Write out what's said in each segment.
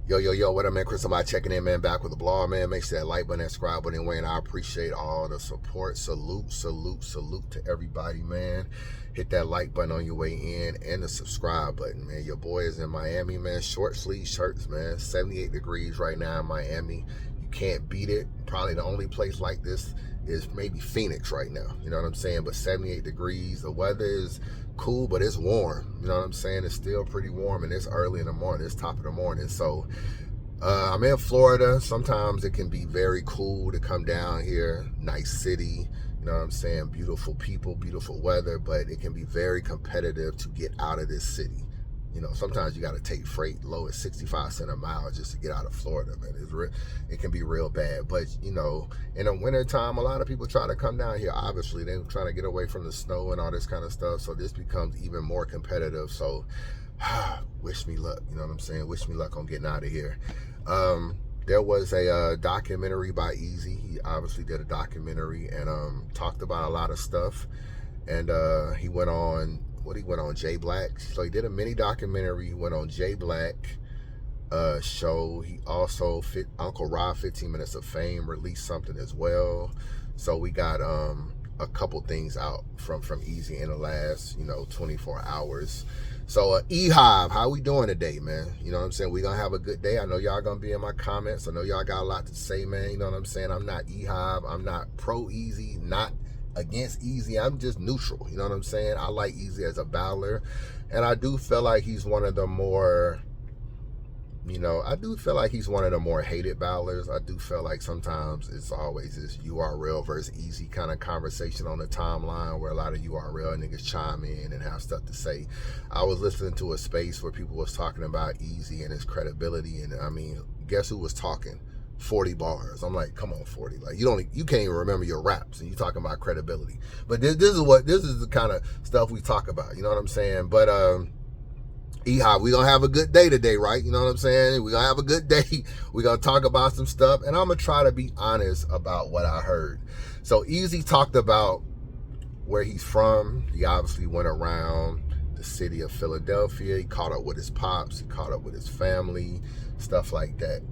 Yo, what up, man? Chris, somebody checking in, man, back with the blog, man. Make sure that like button, that subscribe button, Wayne. I appreciate all the support. Salute to everybody, man. Hit that like button on your way in and the subscribe button, man. Your boy is in Miami, man. Short sleeve shirts, man. 78 degrees right now in Miami. You can't beat it. Probably the only place like this is maybe Phoenix right now. You know what I'm saying? But 78 degrees. The weather is cool, but it's warm. You know what I'm saying? It's still pretty warm, and it's early in the morning. It's top of the morning. So I'm in Florida. Sometimes it can be very cool to come down here. Nice city. You know what I'm saying? Beautiful people, beautiful weather, but it can be very competitive to get out of this city. You know, sometimes you got to take freight low at 65 cents a mile just to get out of Florida, man. It can be real bad. But, you know, in the wintertime, a lot of people try to come down here. Obviously, they're trying to get away from the snow and all this kind of stuff. So this becomes even more competitive. So wish me luck. You know what I'm saying? Wish me luck on getting out of here. There was a documentary by Eazy. He obviously did a documentary and talked about a lot of stuff. And he went on Jay Black. So he did a mini documentary. He went on Jay Black show. He also Uncle Rob 15 Minutes of Fame released something as well. So we got a couple things out from Eazy in the last 24 hours. So E-Hive, how we doing today, man? You know what I'm saying? We gonna have a good day. I know y'all gonna be in my comments. I know y'all got a lot to say, man. You know what I'm saying? I'm not E-Hive. I'm not pro Eazy, not against Eazy. I'm just neutral. You know what I'm saying? I like Eazy as a battler, and I do feel like he's one of the more, hated battlers. I do feel like sometimes it's always this URL versus Eazy kind of conversation on the timeline where a lot of URL niggas chime in and have stuff to say. I was listening to a space where people was talking about Eazy and his credibility, and I mean, guess who was talking? 40 bars. I'm like, come on, 40. Like you can't even remember your raps, and you talking about credibility. But this is the kind of stuff we talk about. You know what I'm saying? But E-Hop, we gonna have a good day today, right? You know what I'm saying? We gonna have a good day. We gonna talk about some stuff, and I'm gonna try to be honest about what I heard. So Eazy talked about where he's from. He obviously went around the city of Philadelphia. He caught up with his pops. He caught up with his family, stuff like that.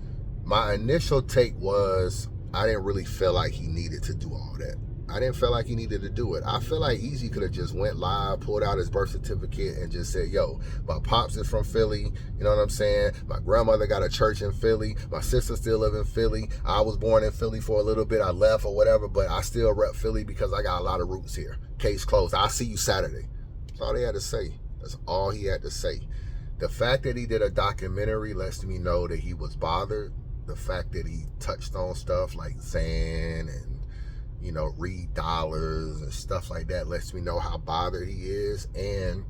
My initial take was I didn't really feel like he needed to do all that. I didn't feel like he needed to do it. I feel like Eazy could have just went live, pulled out his birth certificate, and just said, yo, my pops is from Philly. You know what I'm saying? My grandmother got a church in Philly. My sister still live in Philly. I was born in Philly for a little bit. I left or whatever, but I still rep Philly because I got a lot of roots here. Case closed. I'll see you Saturday. That's all they had to say. That's all he had to say. The fact that he did a documentary lets me know that he was bothered. The fact that he touched on stuff like Zan and Reed Dollars and stuff like that lets me know how bothered he is. And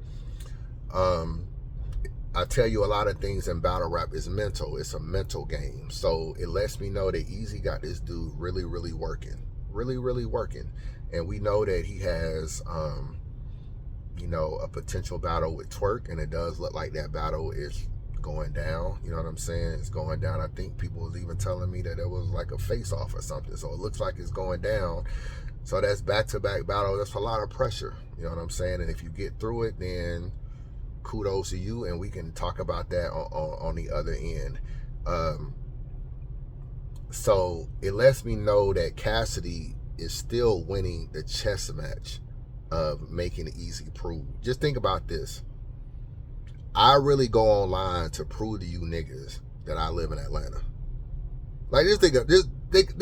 I tell you, a lot of things in battle rap is mental. It's a mental game. So it lets me know that Eazy got this dude really, really working. Really, really working. And we know that he has a potential battle with Twerk, and it does look like that battle is going down. You know what I'm saying? It's going down. I think people was even telling me that it was like a face-off or something. So it looks like it's going down. So that's back-to-back battle. That's a lot of pressure. You know what I'm saying? And if you get through it, then kudos to you, and we can talk about that on the other end. So it lets me know that Cassidy is still winning the chess match of making it Eazy prove. Just think about this. I really go online to prove to you niggas that I live in Atlanta. Like, just think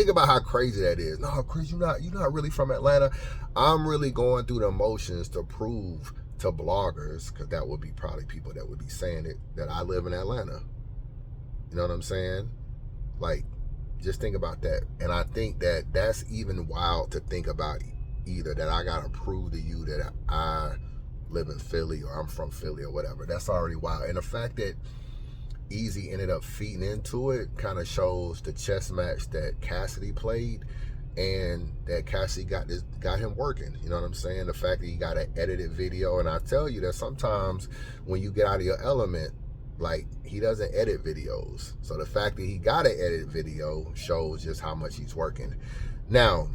about how crazy that is. No, Chris, you're not really from Atlanta. I'm really going through the motions to prove to bloggers, because that would be probably people that would be saying it, that I live in Atlanta. You know what I'm saying? Like, just think about that. And I think that that's even wild to think about, either that I gotta prove to you that I live in Philly or I'm from Philly or whatever. That's already wild. And the fact that Eazy ended up feeding into it kind of shows the chess match that Cassidy played, and that Cassidy got him working. You know what I'm saying? The fact that he got an edited video, and I tell you that sometimes when you get out of your element, like, he doesn't edit videos. So the fact that he got an edited video shows just how much he's working. Now,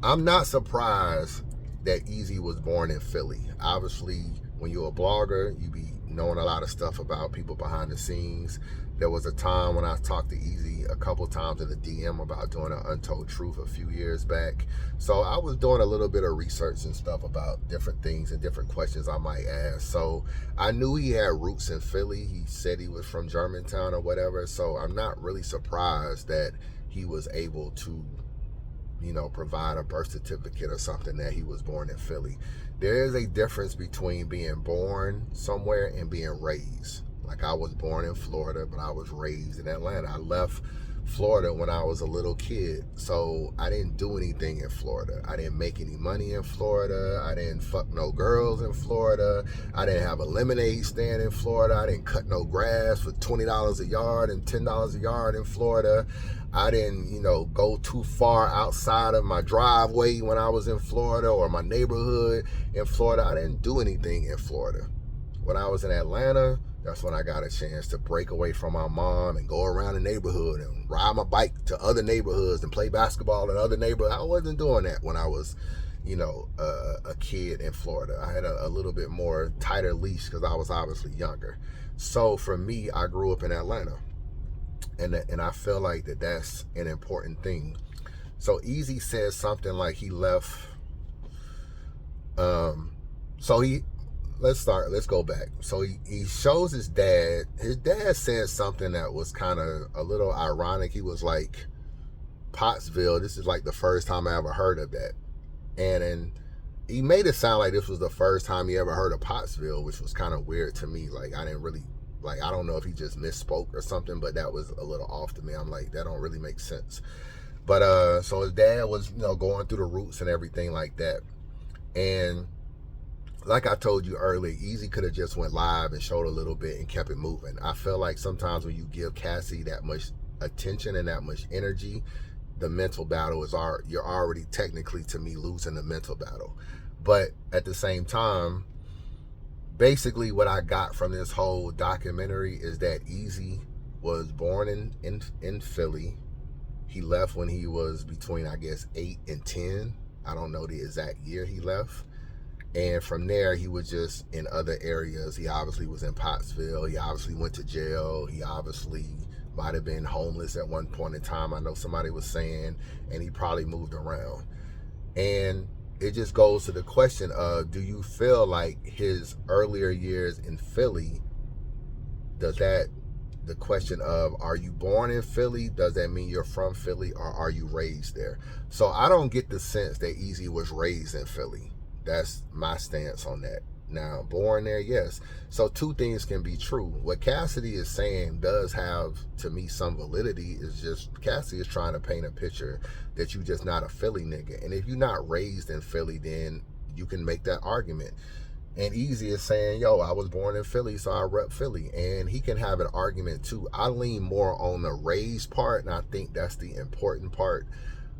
I'm not surprised that Eazy was born in Philly. Obviously, when you're a blogger, you be knowing a lot of stuff about people behind the scenes. There was a time when I talked to Eazy a couple times in the DM about doing an Untold Truth a few years back. So I was doing a little bit of research and stuff about different things and different questions I might ask. So I knew he had roots in Philly. He said he was from Germantown or whatever. So I'm not really surprised that he was able to, you know, provide a birth certificate or something that he was born in Philly. There is a difference between being born somewhere and being raised. Like, I was born in Florida, but I was raised in Atlanta. I left Florida when I was a little kid, so I didn't do anything in Florida. I didn't make any money in Florida. I didn't fuck no girls in Florida. I didn't have a lemonade stand in Florida. I didn't cut no grass for $20 a yard and $10 a yard in Florida. I didn't, you know, go too far outside of my driveway when I was in Florida or my neighborhood in Florida. I didn't do anything in Florida. When I was in Atlanta, that's when I got a chance to break away from my mom and go around the neighborhood and ride my bike to other neighborhoods and play basketball in other neighborhoods. I wasn't doing that when I was, you know, a kid in Florida. I had a little bit more tighter leash because I was obviously younger. So for me, I grew up in Atlanta. And I feel like that's an important thing. So Eazy says something like he left. Let's go back. So he shows his dad. His dad said something that was kind of a little ironic. He was like, Pottsville, this is like the first time I ever heard of that. And he made it sound like this was the first time he ever heard of Pottsville, which was kind of weird to me. Like, I didn't really, like, I don't know if he just misspoke or something, but that was a little off to me. I'm like, that don't really make sense. But so his dad was, you know, going through the roots and everything like that. And like I told you earlier, Eazy could have just went live and showed a little bit and kept it moving. I feel like sometimes when you give Cassidy that much attention and that much energy, the mental battle is you're already technically, to me, losing the mental battle. But at the same time, basically what I got from this whole documentary is that Eazy was born in Philly. He left when he was between, I guess, 8 and 10. I don't know the exact year he left. And from there, he was just in other areas. He obviously was in Pottsville. He obviously went to jail. He obviously might have been homeless at one point in time. I know somebody was saying, and he probably moved around. And it just goes to the question of, do you feel like his earlier years in Philly, the question of, are you born in Philly? Does that mean you're from Philly, or are you raised there? So I don't get the sense that Eazy was raised in Philly. That's my stance on that. Now, born there, yes. So two things can be true. What Cassidy is saying does have, to me, some validity. Is just Cassidy is trying to paint a picture that you just not a Philly nigga. And if you're not raised in Philly, then you can make that argument. And Eazy is saying, yo, I was born in Philly, so I rep Philly. And he can have an argument too. I lean more on the raised part, and I think that's the important part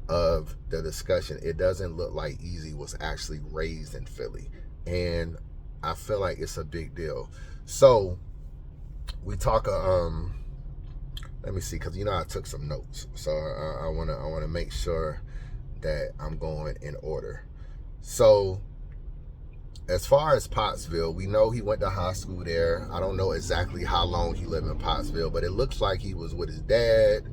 of the discussion. It doesn't look like Eazy was actually raised in Philly, and I feel like it's a big deal. So we talk let me see, because you know I took some notes, so I want to make sure that I'm going in order. So as far as Pottsville, we know he went to high school there. I don't know exactly how long he lived in Pottsville, but it looks like he was with his dad.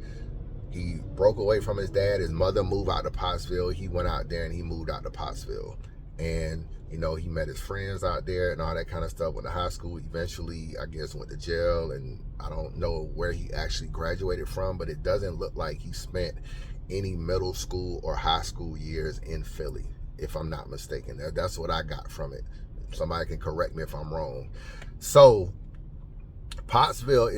He broke away from his dad. His mother moved out to Pottsville. He went out there and he moved out to Pottsville. And, you know, he met his friends out there and all that kind of stuff. Went to high school. Eventually, I guess, went to jail. And I don't know where he actually graduated from, but it doesn't look like he spent any middle school or high school years in Philly, if I'm not mistaken. That's what I got from it. Somebody can correct me if I'm wrong. So Pottsville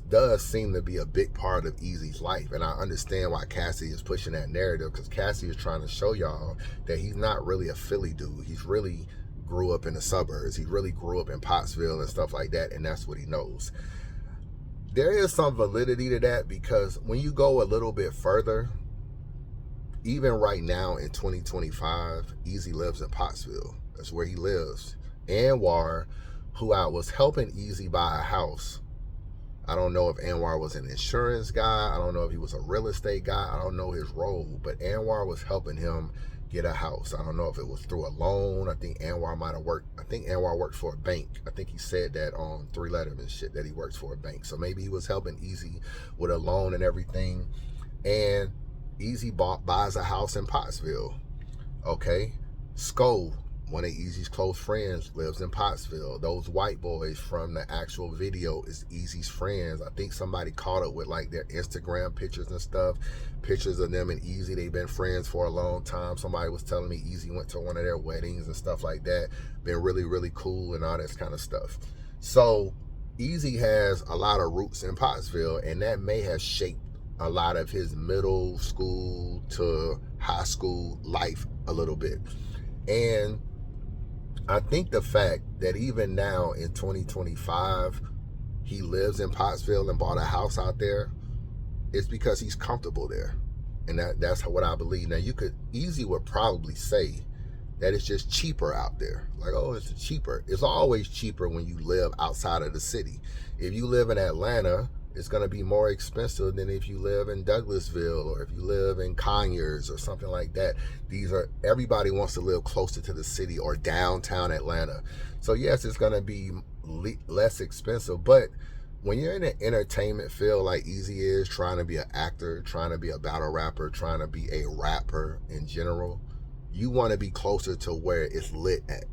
does seem to be a big part of Eazy's life, and I understand why Cassidy is pushing that narrative, because Cassidy is trying to show y'all that he's not really a Philly dude. He's really grew up in the suburbs. He really grew up in Pottsville and stuff like that, and that's what he knows. There is some validity to that, because when you go a little bit further, even right now in 2025, Eazy lives in Pottsville. That's where he lives. Anwar, who I was helping Eazy buy a house. I don't know if Anwar was an insurance guy. I don't know if he was a real estate guy. I don't know his role, but Anwar was helping him get a house. I don't know if it was through a loan. I think Anwar might have worked. I think Anwar worked for a bank. I think he said that on 3 Letterman shit that he works for a bank. So maybe he was helping Eazy with a loan and everything. And Eazy buys a house in Pottsville. Okay, Sko, one of Eazy's close friends, lives in Pottsville. Those white boys from the actual video is Eazy's friends. I think somebody caught up with like their Instagram pictures and stuff, pictures of them and Eazy. They've been friends for a long time. Somebody was telling me Eazy went to one of their weddings and stuff like that. Been really, really cool and all this kind of stuff. So Eazy has a lot of roots in Pottsville, and that may have shaped a lot of his middle school to high school life a little bit. And I think the fact that even now in 2025, he lives in Pottsville and bought a house out there is because he's comfortable there. And that's what I believe. Now, Eazy would probably say that it's just cheaper out there. Like, oh, it's cheaper. It's always cheaper when you live outside of the city. If you live in Atlanta, it's going to be more expensive than if you live in Douglasville or if you live in Conyers or something like that. Everybody wants to live closer to the city or downtown Atlanta. So yes, it's going to be less expensive, but when you're in an entertainment field like Eazy is, trying to be an actor, trying to be a battle rapper, trying to be a rapper in general, you want to be closer to where it's lit at.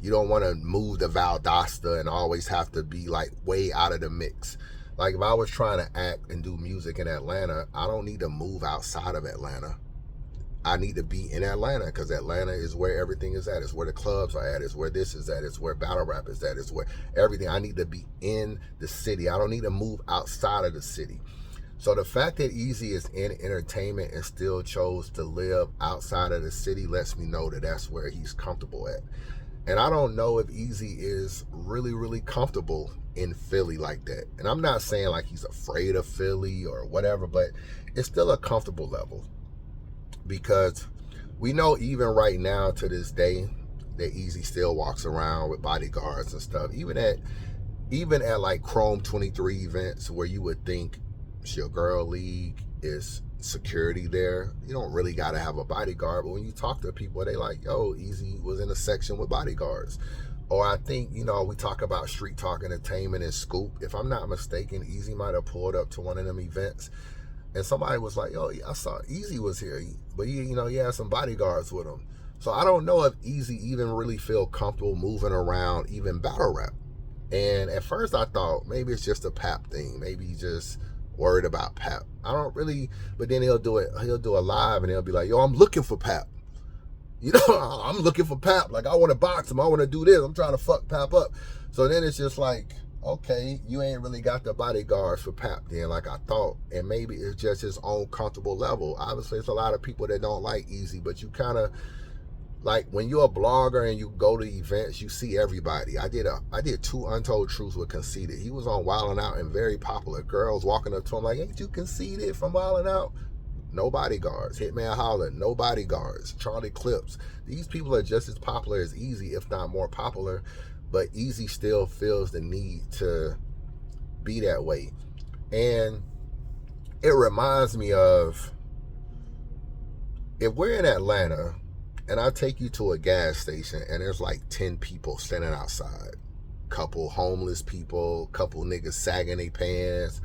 You don't want to move to Valdosta and always have to be like way out of the mix. Like if I was trying to act and do music in Atlanta, I don't need to move outside of Atlanta. I need to be in Atlanta because Atlanta is where everything is at. It's where the clubs are at. It's where this is at. It's where battle rap is at. It's where everything. I need to be in the city. I don't need to move outside of the city. So the fact that Eazy is in entertainment and still chose to live outside of the city lets me know that that's where he's comfortable at. And I don't know if Eazy is really, really comfortable in Philly like that. And I'm not saying like he's afraid of Philly or whatever, but it's still a comfortable level. Because we know even right now to this day that Eazy still walks around with bodyguards and stuff. Even at like Chrome 23 events where you would think it's your girl league, is security there. You don't really got to have a bodyguard, but when you talk to people, they like, yo, Eazy was in a section with bodyguards. Or I think, we talk about Street Talk Entertainment and Scoop. If I'm not mistaken, Eazy might have pulled up to one of them events and somebody was like, yo, I saw Eazy was here, but he had some bodyguards with him. So I don't know if Eazy even really feel comfortable moving around, even battle rap. And at first I thought maybe it's just a Pap thing. Maybe he's just worried about Pap. I don't really, but then he'll do a live and he'll be like, yo, I'm looking for Pap. I'm looking for Pap. Like, I want to box him. I want to do this. I'm trying to fuck Pap up. So then it's just like, okay, you ain't really got the bodyguards for Pap then like I thought. And maybe it's just his own comfortable level. Obviously, it's a lot of people that don't like Eazy, but you kind of, like when you're a blogger and you go to events, you see everybody. I did 2 Untold Truths with Cassidy. He was on Wildin' Out and very popular. Girls walking up to him like, ain't you Cassidy from Wildin' Out? No bodyguards. Hitman Holler, no bodyguards. Charlie Clips. These people are just as popular as Eazy, if not more popular. But Eazy still feels the need to be that way. And it reminds me of, if we're in Atlanta and I take you to a gas station and there's like 10 people standing outside, couple homeless people, couple niggas sagging their pants,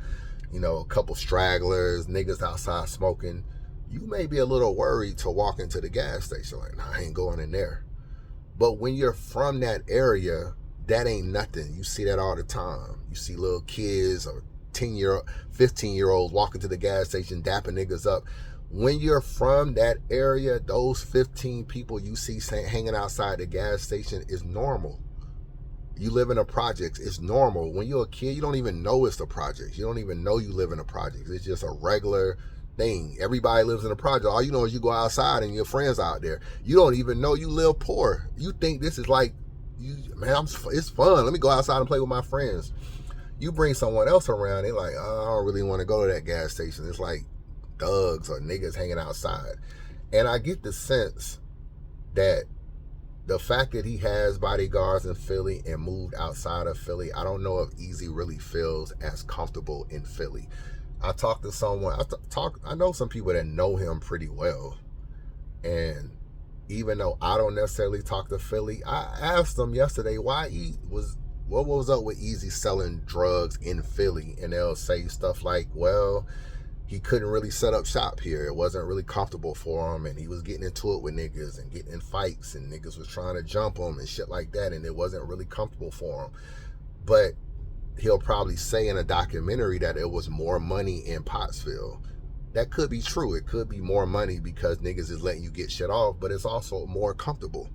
a couple stragglers, niggas outside smoking, you may be a little worried to walk into the gas station. Like, nah, I ain't going in there. But when you're from that area, that ain't nothing. You see that all the time. You see little kids or 15-year-olds walking to the gas station, dapping niggas up. When you're from that area, those 15 people you see hanging outside the gas station is normal. You live in a project, it's normal. When you're a kid, you don't even know it's a project. You don't even know you live in a project. It's just a regular thing. Everybody lives in a project. All you know is you go outside and your friends out there. You don't even know you live poor. You think this is like, it's fun. Let me go outside and play with my friends. You bring someone else around, they're like, oh, I don't really want to go to that gas station. It's like thugs or niggas hanging outside. And I get the sense that the fact that he has bodyguards in Philly and moved outside of Philly, I don't know if Eazy really feels as comfortable in Philly. I talked to someone, I know some people that know him pretty well. And even though I don't necessarily talk to Philly, I asked him yesterday what was up with Eazy selling drugs in Philly, and they'll say stuff like, well, he couldn't really set up shop here. It wasn't really comfortable for him, and he was getting into it with niggas and getting in fights, and niggas was trying to jump him and shit like that, and it wasn't really comfortable for him. But he'll probably say in a documentary that it was more money in Pottsville. That could be true. It could be more money because niggas is letting you get shit off, but it's also more comfortable.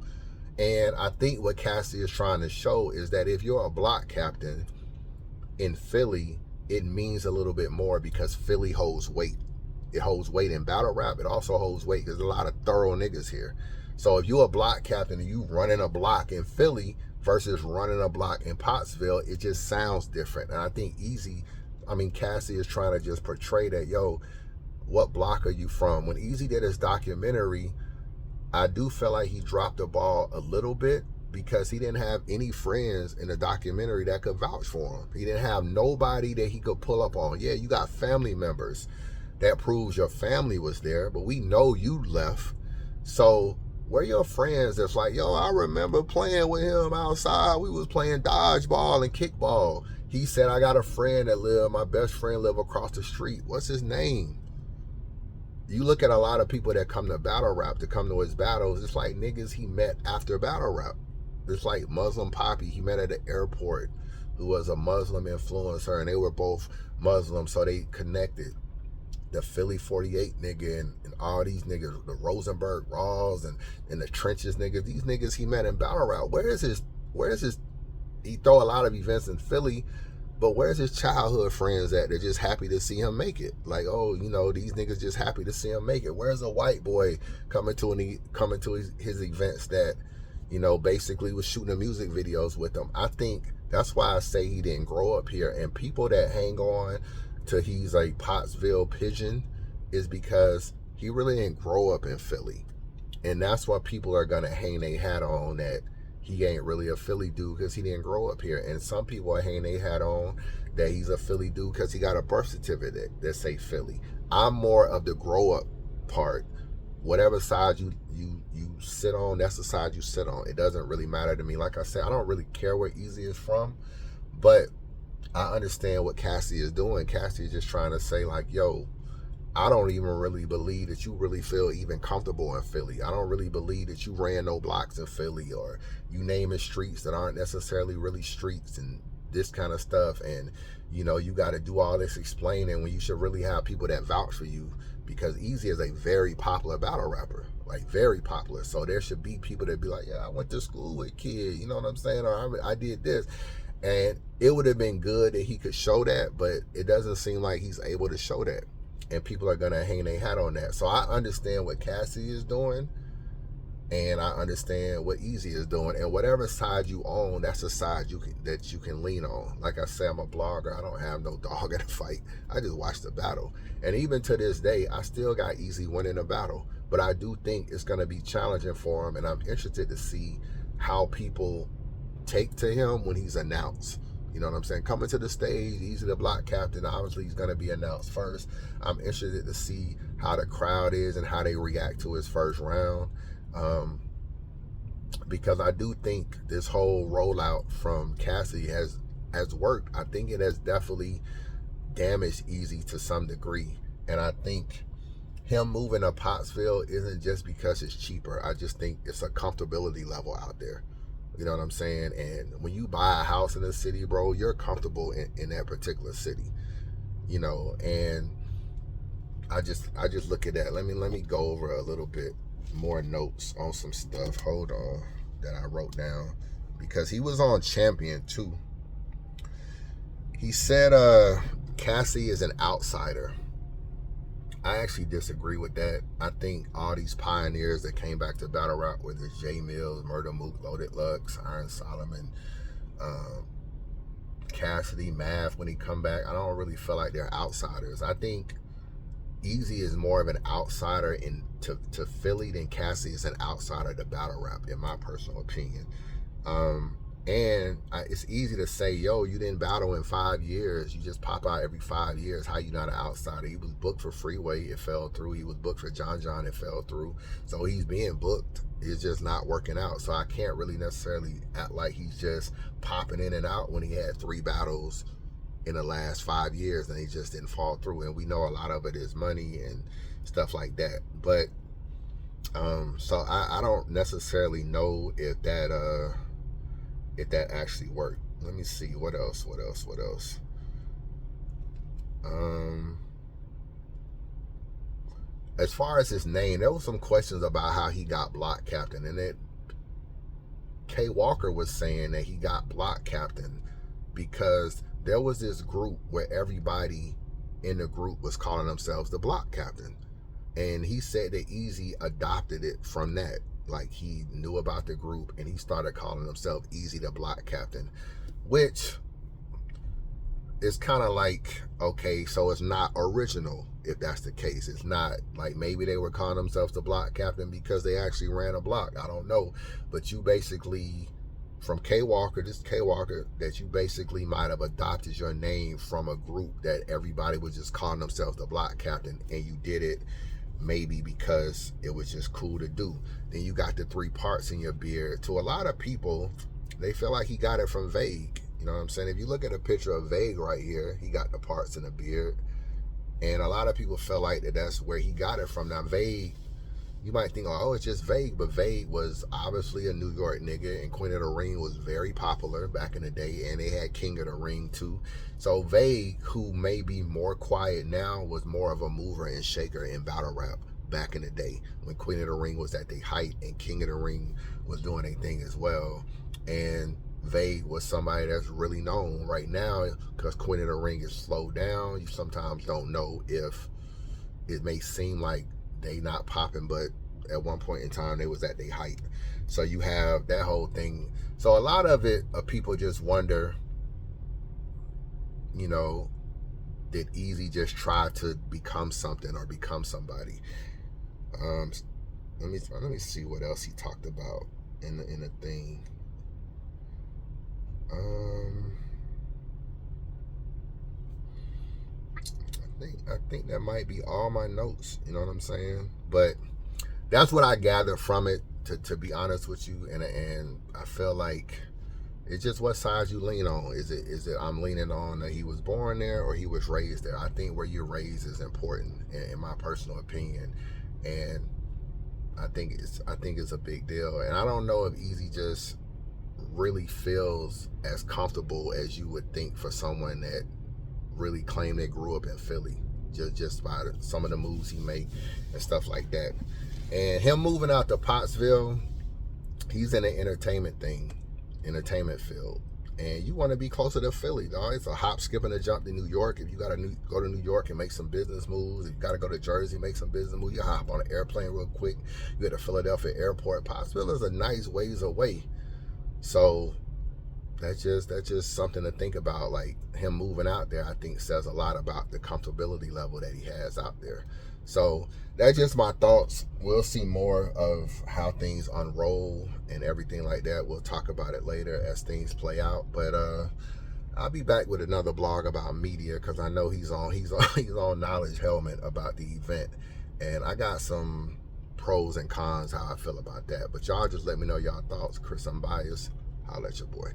And I think what Cassidy is trying to show is that if you're a block captain in Philly, it means a little bit more because Philly holds weight. It holds weight in battle rap. It also holds weight because there's a lot of thorough niggas here. So if you're a block captain and you running a block in Philly versus running a block in Pottsville, it just sounds different. And I think Cassidy is trying to just portray that, yo, what block are you from? When Eazy did his documentary, I do feel like he dropped the ball a little bit because he didn't have any friends in the documentary that could vouch for him. He didn't have nobody that he could pull up on. Yeah, you got family members. That proves your family was there, but we know you left. So where your friends that's like, yo, I remember playing with him outside. We was playing dodgeball and kickball. He said, I got a friend my best friend live across the street. What's his name? You look at a lot of people that come to battle rap, to come to his battles, it's like niggas he met after battle rap. It's like Muslim Poppy he met at the airport, who was a Muslim influencer, and they were both Muslim, so they connected. The Philly 48 nigga and all these niggas, the Rosenberg Raws and the Trenches niggas, these niggas he met in battle rap. Where is his, he throw a lot of events in Philly, but where's his childhood friends at? They're just happy to see him make it. Like, oh, these niggas just happy to see him make it. Where's a white boy coming to his events that, basically was shooting the music videos with him? I think that's why I say he didn't grow up here. And people that hang on to he's a Pottsville pigeon is because he really didn't grow up in Philly. And that's why people are going to hang their hat on that he ain't really a Philly dude because he didn't grow up here. And some people are hanging their hat on that he's a Philly dude because he got a birth certificate that say Philly. I'm more of the grow up part. Whatever side you sit on, that's the side you sit on. It doesn't really matter to me. Like I said, I don't really care where Eazy is from, but I understand what Cassidy is doing. Cassidy is just trying to say, like, yo, I don't even really believe that you really feel even comfortable in Philly. I don't really believe that you ran no blocks in Philly, or you naming streets that aren't necessarily really streets and this kind of stuff. And, you got to do all this explaining when you should really have people that vouch for you, because Eazy is a very popular battle rapper, like very popular. So there should be people that be like, yeah, I went to school with kid, you know what I'm saying? Or I did this. And it would have been good that he could show that, but it doesn't seem like he's able to show that. And people are going to hang their hat on that. So I understand what Cassidy is doing, and I understand what Eazy is doing. And whatever side you own, that's the side that you can lean on. Like I said, I'm a blogger. I don't have no dog in the fight. I just watch the battle. And even to this day, I still got Eazy winning the battle. But I do think it's going to be challenging for him, and I'm interested to see how people take to him when he's announced. You know what I'm saying? Coming to the stage, Eazy the block captain, obviously he's going to be announced first. I'm interested to see how the crowd is and how they react to his first round. Because I do think this whole rollout from Cassidy has worked. I think it has definitely damaged Eazy to some degree. And I think him moving to Pottsville isn't just because it's cheaper. I just think it's a comfortability level out there. You know what I'm saying? And when you buy a house in a city, bro, you're comfortable in that particular city. And I just look at that. Let me go over a little bit more notes on some stuff. Hold on, that I wrote down, because he was on Champion too. He said Cassie is an outsider. I actually disagree with that. I think all these pioneers that came back to battle rap, whether it's Jay Mills, Murder Mook, Loaded Lux, Iron Solomon, Cassidy, Math, when he come back, I don't really feel like they're outsiders. I think Eazy is more of an outsider to Philly than Cassidy is an outsider to battle rap, in my personal opinion. And it's easy to say, yo, you didn't battle in 5 years. You just pop out every 5 years. How you not an outsider? He was booked for Freeway. It fell through. He was booked for John John. It fell through. So he's being booked. It's just not working out. So I can't really necessarily act like he's just popping in and out when he had 3 battles in the last 5 years and he just didn't fall through. And we know a lot of it is money and stuff like that. But so I don't necessarily know if that actually worked. Let me see what else. As far as his name, there was some questions about how he got block captain, and it K Walker was saying that he got block captain because there was this group where everybody in the group was calling themselves the block captain, and he said that Eazy adopted it from that. Like, he knew about the group and he started calling himself Eazy the block captain, which is kind of like, okay, so it's not original if that's the case. It's not like maybe they were calling themselves the block captain because they actually ran a block. I don't know. But you basically, from K Walker, this is K Walker, that you basically might have adopted your name from a group that everybody was just calling themselves the block captain, and you did it maybe because it was just cool to do. Then you got the 3 parts in your beard. To a lot of people, they feel like he got it from Vague. You know what I'm saying? If you look at a picture of Vague right here, he got the parts in the beard. And a lot of people feel like that's where he got it from. Now, Vague, you might think, oh, it's just Vague, but Vague was obviously a New York nigga, and Queen of the Ring was very popular back in the day, and they had King of the Ring too. So Vague, who may be more quiet now, was more of a mover and shaker in battle rap back in the day when Queen of the Ring was at their height and King of the Ring was doing their thing as well. And Vague was somebody that's really known right now because Queen of the Ring is slowed down. You sometimes don't know if it may seem like they not popping, but at one point in time they was at their height. So you have that whole thing. So a lot of it, people just wonder, you know, did Eazy just try to become something or become somebody? Let me see what else he talked about in the thing. I think that might be all my notes. You know what I'm saying? But that's what I gathered from it. To be honest with you, and I feel like it's just what side you lean on. Is it I'm leaning on that he was born there or he was raised there? I think where you're raised is important, in my personal opinion, and I think it's a big deal. And I don't know if Eazy just really feels as comfortable as you would think for someone that really claimed they grew up in Philly, just by some of the moves he made and stuff like that. And him moving out to Pottsville, he's in the entertainment field, and you want to be closer to Philly, dog. It's a hop, skip, and a jump to New York. If you got to go to New York and make some business moves, if you got to go to Jersey, make some business moves, you hop on an airplane real quick. You get to Philadelphia airport. Pottsville is a nice ways away. So that's just something to think about. Like, him moving out there, I think says a lot about the comfortability level that he has out there. So that's just my thoughts. We'll see more of how things unroll and everything like that. We'll talk about it later as things play out. But I'll be back with another blog about media, because I know he's on Knowledge Helmet about the event, and I got some pros and cons how I feel about that. But y'all just let me know y'all thoughts. Chris Unbiased, holla at your boy.